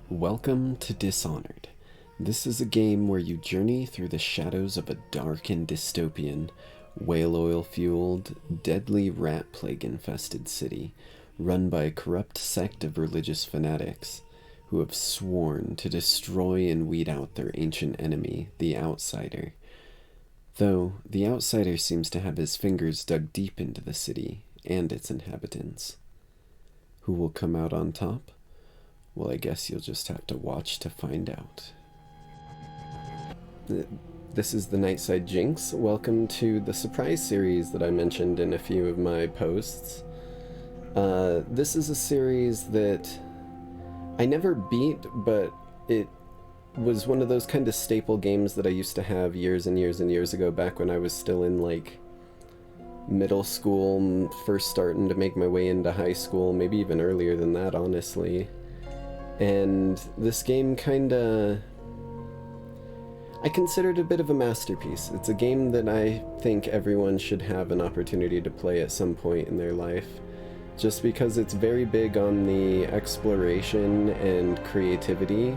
Welcome to Dishonored. This is a game where you journey through the shadows of a dark and dystopian, whale oil-fueled, deadly rat plague-infested city, run by a corrupt sect of religious fanatics, who have sworn to destroy and weed out their ancient enemy, the Outsider. Though, the Outsider seems to have his fingers dug deep into the city and its inhabitants. Who will come out on top? Well, I guess you'll just have to watch to find out. This is the Nightside Jynx. Welcome to the surprise series that I mentioned in a few of my posts. This is a series that I never beat, but it was one of those kind of staple games that I used to have years and years and years ago, back when I was still in, like, middle school, first starting to make my way into high school, maybe even earlier than that, honestly. And this game kinda... I consider it a bit of a masterpiece. It's a game that I think everyone should have an opportunity to play at some point in their life, just because it's very big on the exploration and creativity,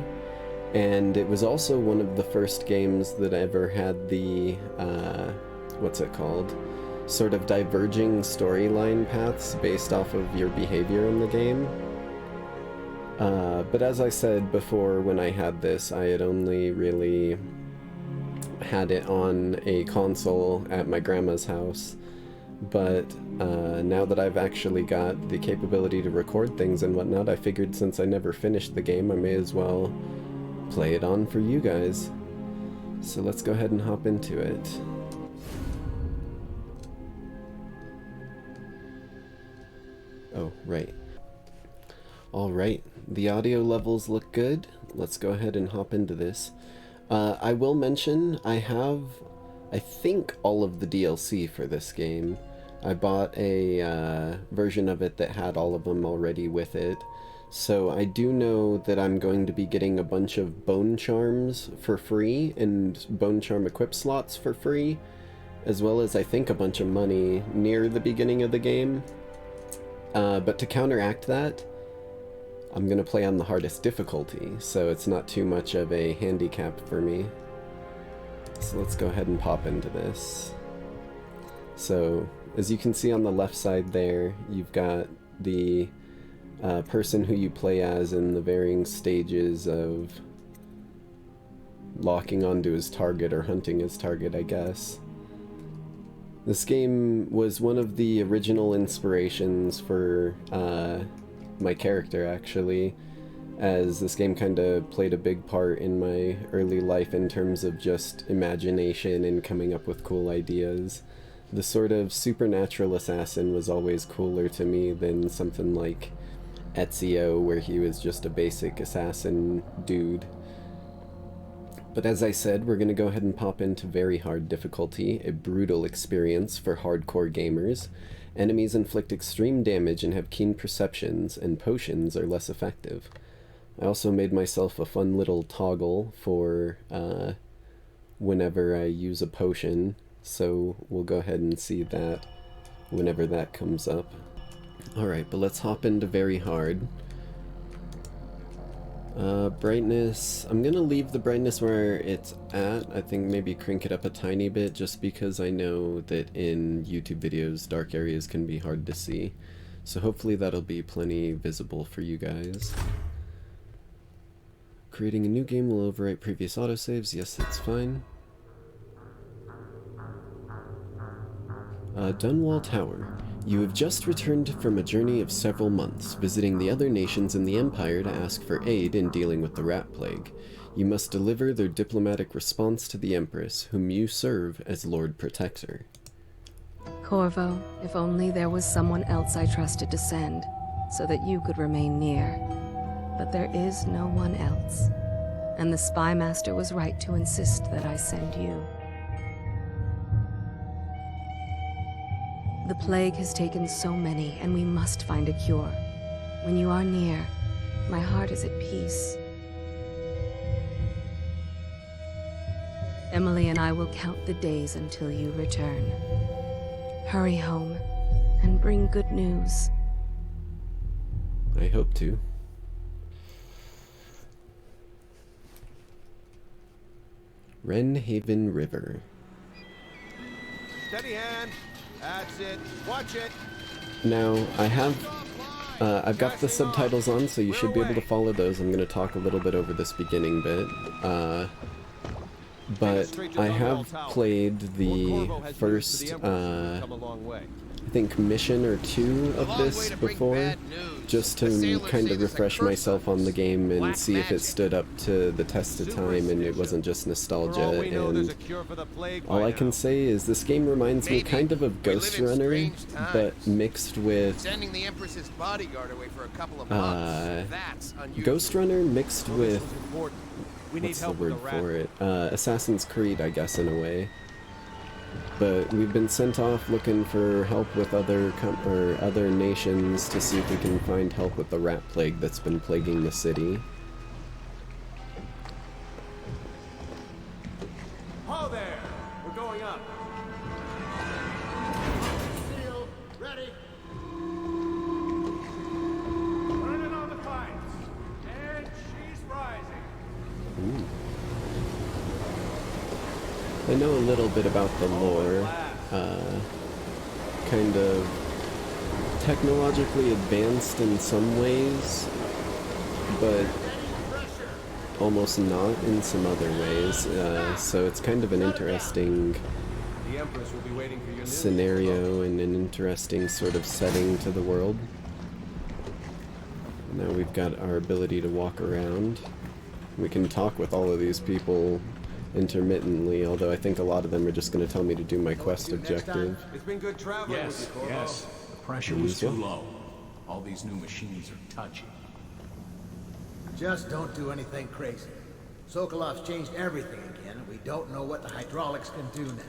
and it was also one of the first games that ever had the, what's it called? Sort of diverging storyline paths based off of your behavior in the game. But as I said before, when I had this, I had only really had it on a console at my grandma's house. But now that I've actually got the capability to record things and whatnot, I figured since I never finished the game, I may as well play it on for you guys. So let's go ahead and hop into it. Oh, right. Alright, the audio levels look good. Let's go ahead and hop into this. I will mention, I have, I think, all of the DLC for this game. I bought a version of it that had all of them already with it. So I do know that I'm going to be getting a bunch of bone charms for free and bone charm equip slots for free, as well as I think a bunch of money near the beginning of the game. But to counteract that, I'm gonna play on the hardest difficulty, so it's not too much of a handicap for me. So let's go ahead and pop into this. So, as you can see on the left side there, you've got the person who you play as in the varying stages of locking onto his target or hunting his target, I guess. This game was one of the original inspirations for my character, actually, as this game kind of played a big part in my early life in terms of just imagination and coming up with cool ideas. The sort of supernatural assassin was always cooler to me than something like Ezio, where he was just a basic assassin dude. But as I said, we're going to go ahead and pop into very hard difficulty, a brutal experience for hardcore gamers. Enemies inflict extreme damage and have keen perceptions, and potions are less effective. I also made myself a fun little toggle for whenever I use a potion, so we'll go ahead and see that whenever that comes up. Alright, but let's hop into very hard. Brightness, I'm gonna leave the brightness where it's at. I think maybe crank it up a tiny bit, just because I know that in YouTube videos dark areas can be hard to see. So hopefully that'll be plenty visible for you guys. Creating a new game will overwrite previous autosaves. Yes, that's fine. Dunwall Tower. You have just returned from a journey of several months, visiting the other nations in the Empire to ask for aid in dealing with the rat plague. You must deliver their diplomatic response to the Empress, whom you serve as Lord Protector. Corvo, if only there was someone else I trusted to send, so that you could remain near. But there is no one else, and the Spy Master was right to insist that I send you. The plague has taken so many, and we must find a cure. When you are near, my heart is at peace. Emily and I will count the days until you return. Hurry home, and bring good news. I hope to. Wrenhaven River. Steady hand. That's it. Watch it. Now, I've got the subtitles on, so you should be able to follow those. I'm going to talk a little bit over this beginning bit. But I have played the first, I think, mission or two of this before, just to kind of refresh myself on the game and see if it stood up to the test of time and it wasn't just nostalgia. And all I can say is this game reminds me kind of Ghost Runner, but mixed with Ghost Runner mixed with, what's the word for it? Assassin's Creed, I guess, in a way. But we've been sent off looking for help with other nations to see if we can find help with the rat plague that's been plaguing the city. Ho there! We're going up. Seal, ready. Turning on the pipes. And she's rising. Ooh. I know a little bit about the lore, kind of technologically advanced in some ways, but almost not in some other ways, so it's kind of an interesting scenario and an interesting sort of setting to the world. Now we've got our ability to walk around. We can talk with all of these people intermittently, although I think a lot of them are just going to tell me to do my quest objective. It's been good traveling. Yes. The pressure was too low. All these new machines are touchy. Just don't do anything crazy. Sokolov's changed everything again, and we don't know what the hydraulics can do now.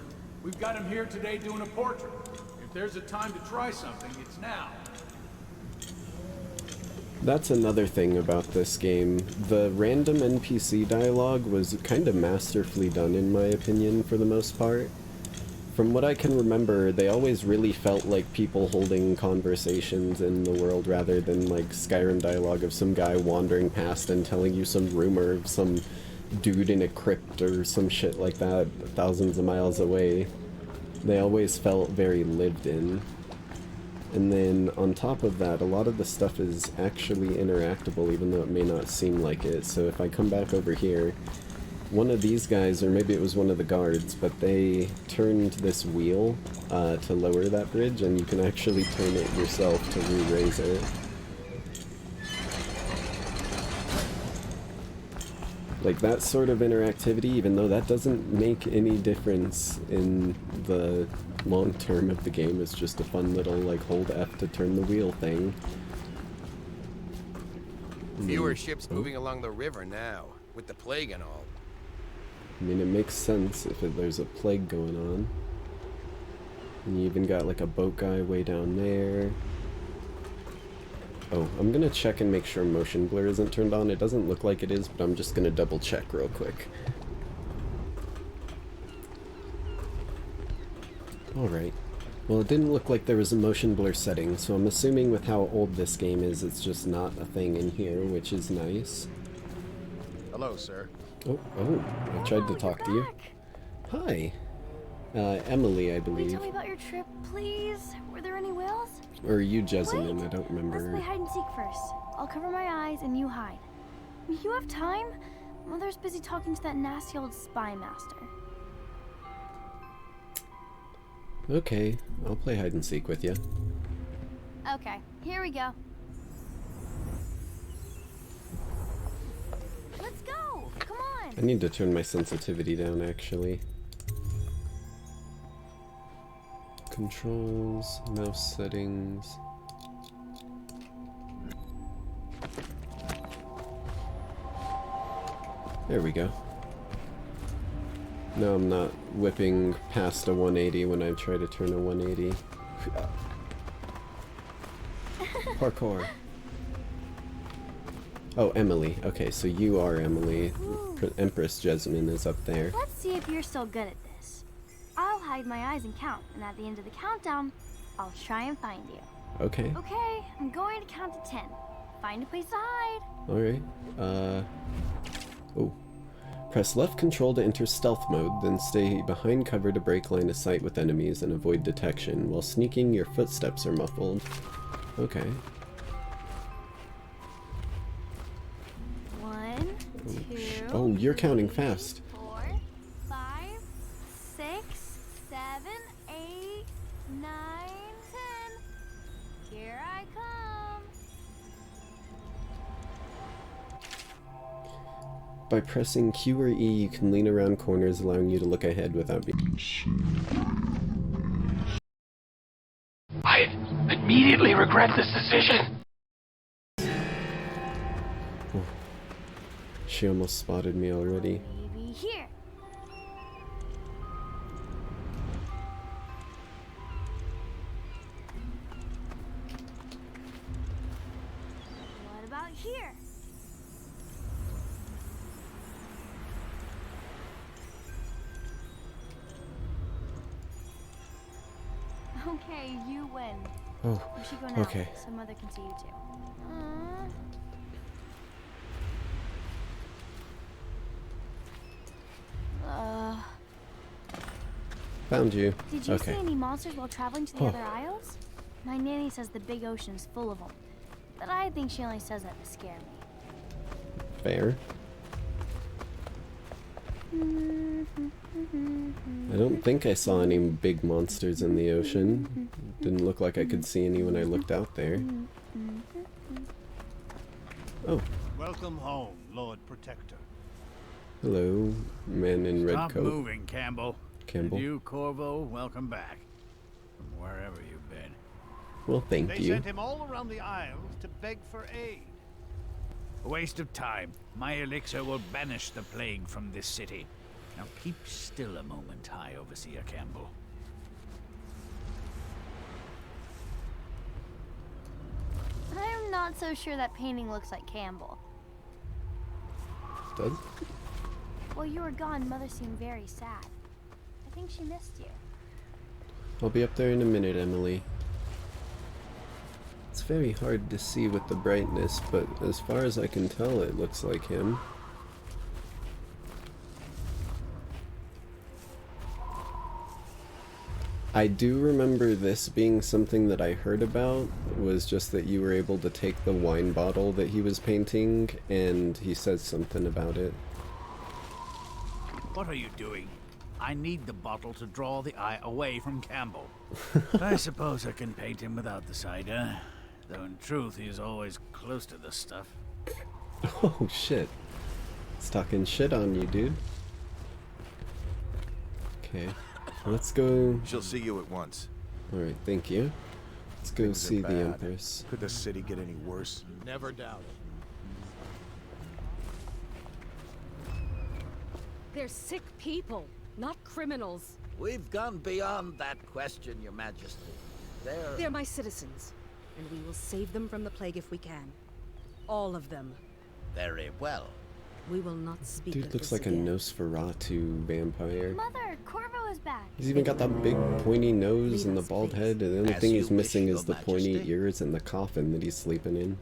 We've got him here today doing a portrait. If there's a time to try something, it's now. That's another thing about this game. The random NPC dialogue was kind of masterfully done, in my opinion, for the most part. From what I can remember, they always really felt like people holding conversations in the world rather than like Skyrim dialogue of some guy wandering past and telling you some rumor of some dude in a crypt or some shit like that thousands of miles away. They always felt very lived in. And then on top of that, a lot of the stuff is actually interactable, even though it may not seem like it. So if I come back over here, one of these guys, or maybe it was one of the guards, but they turned this wheel to lower that bridge, and you can actually turn it yourself to re-raise it. Like that sort of interactivity, even though that doesn't make any difference in the long term of the game, it's just a fun little like hold F to turn the wheel thing. Fewer ships moving along the river now, with the plague and all. I mean, it makes sense if there's a plague going on. And you even got like a boat guy way down there. Oh, I'm gonna check and make sure motion blur isn't turned on. It doesn't look like it is, but I'm just gonna double check real quick. Alright. Well, it didn't look like there was a motion blur setting, so I'm assuming with how old this game is, it's just not a thing in here, which is nice. Hello, sir. Oh, I tried to talk to you. Hi. Emily, I believe. Will you tell me about your trip, please? Were there any whales? Or are you Jessamine? Wait, I don't remember. let's play hide and seek first. I'll cover my eyes and you hide. You have time? Mother's busy talking to that nasty old spy master. Okay, I'll play hide and seek with you. Okay, here we go. Let's go! Come on! I need to turn my sensitivity down, actually. Controls, mouse settings. There we go. Now I'm not whipping past a 180 when I try to turn a 180. Parkour. Oh, Emily. Okay, so you are Emily. Empress Jessamine is up there. Let's see if you're still good at this. I'll hide my eyes and count, and at the end of the countdown, I'll try and find you. Okay. Okay, I'm going to count to 10. Find a place to hide. Alright. Oh. Press left control to enter stealth mode, then stay behind cover to break line of sight with enemies and avoid detection. While sneaking, your footsteps are muffled. Okay. 1, 2. Oh, you're counting fast. 4, 5, 6, 7, 8, 9, 10. Here I come. By pressing Q or E, you can lean around corners, allowing you to look ahead without being seen. I immediately regret this decision. Oh, she almost spotted me already. Maybe here. What about here? Okay, you win. Oh, We should go now, okay. so Mother can see you too. Found you. Did you Okay. see any monsters while traveling to the other isles? My nanny says the big ocean is full of them, but I think she only says that to scare me. Fair. I don't think I saw any big monsters in the ocean. Didn't look like I could see any when I looked out there. Oh, Welcome home, Lord Protector. hello, man in red Stop coat. moving, Campbell. Campbell. And you, Corvo, welcome back. From wherever you've been. Well, thank They you. sent him all around the Isles to beg for aid. A waste of time. My elixir will banish the plague from this city. Now keep still a moment, High Overseer Campbell. I'm not so sure that painting looks like Campbell. Does? While you were gone, Mother seemed very sad. I think she missed you. I'll be up there in a minute, Emily. It's very hard to see with the brightness, but as far as I can tell, it looks like him. I do remember this being something that I heard about, was just that you were able to take the wine bottle that he was painting, and he says something about it. What are you doing? I need the bottle to draw the eye away from Campbell. I suppose I can paint him without the cider, though in truth he is always close to the stuff. Oh shit. It's talking shit on you, dude. Okay. Let's go. She'll see you at once. Alright, thank you. Let's go Things are see the bad. Empress. Could the city get any worse? Never doubt it. They're sick people, not criminals. We've gone beyond that question, Your Majesty. They're my citizens, and we will save them from the plague if we can. All of them. Very well. We will not speak Dude of looks this like a again. Nosferatu vampire. Mother, Corvo is back. He's even got that big pointy nose Leave and the us, bald please. head, and the only As thing you he's wish, missing Your is the pointy Majesty. ears and the coffin that he's sleeping in.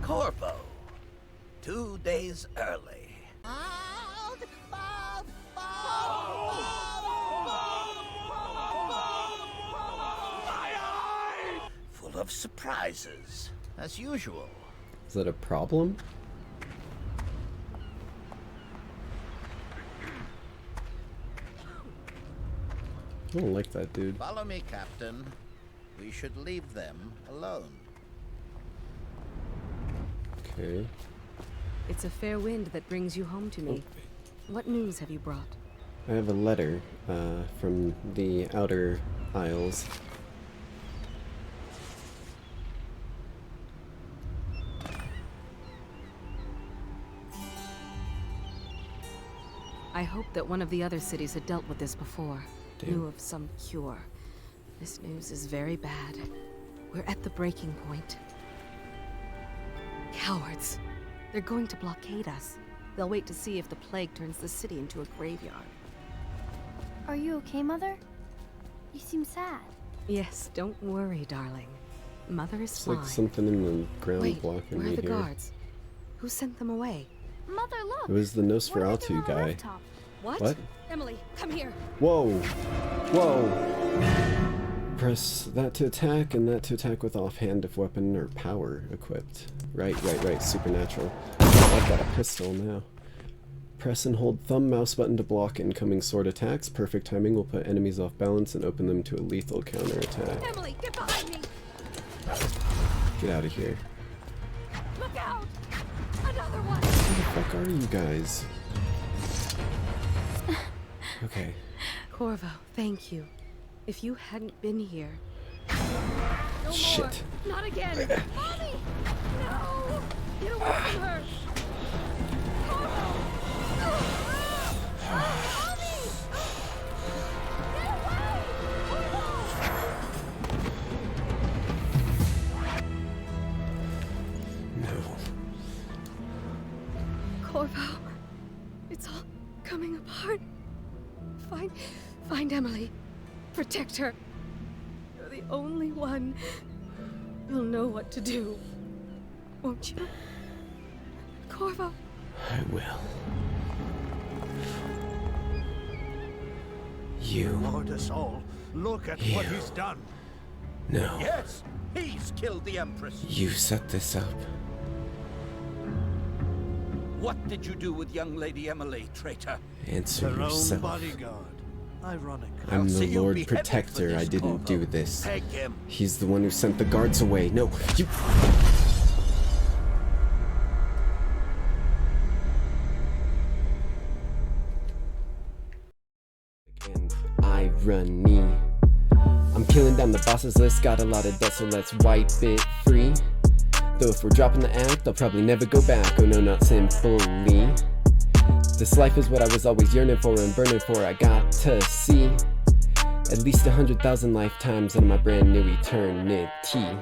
Corvo. 2 days early. Full of surprises, as usual. Is that a problem? I don't like that dude. Follow me, Captain. We should leave them alone. Okay. It's a fair wind that brings you home to me. What news have you brought? I have a letter from the Outer Isles. I hoped that one of the other cities had dealt with this before. Damn. Knew of some cure. This news is very bad. We're at the breaking point. Cowards. They're going to blockade us. They'll wait to see if the plague turns the city into a graveyard. Are you okay, Mother? You seem sad. Yes, don't worry, darling. Mother is It's fine. like something in the ground Wait, blocking where are me the here. guards? Who sent them away? Mother, look! It was the What are they Nosferatu on the guy. rooftop? What? Emily, come here. Whoa! Whoa! Press that to attack, and that to attack with offhand if weapon or power equipped. Right, supernatural. I've got a pistol now. Press and hold thumb mouse button to block incoming sword attacks. Perfect timing will put enemies off balance and open them to a lethal counterattack. Emily, get behind me! Get out of here. Look out! Another one! Where the fuck are you guys? Okay. Corvo, thank you. If you hadn't been here... No Shit. more! Not again! Mommy! No! Get away from her! Corvo! Mommy! Get away! No. Corvo, it's all coming apart. Find Emily. Protect her. You're the only one who'll know what to do. Won't you? Corvo. I will. You. Lord us all, look at what he's done. No. Yes, he's killed the Empress. You set this up. What did you do with young Lady Emily, traitor? Answer Her own yourself. bodyguard. Ironic. I'm the see you Lord beheaded for Protector. this, I didn't Corvo. do this. Peg him. He's the one who sent the guards away. No, you... And irony. I'm killing down the bosses list. Got a lot of death, so let's wipe it free. Though if we're dropping the act, I'll probably never go back. Oh no, not simply. This life is what I was always yearning for and burning for. I got to see at least 100,000 lifetimes in my brand new eternity.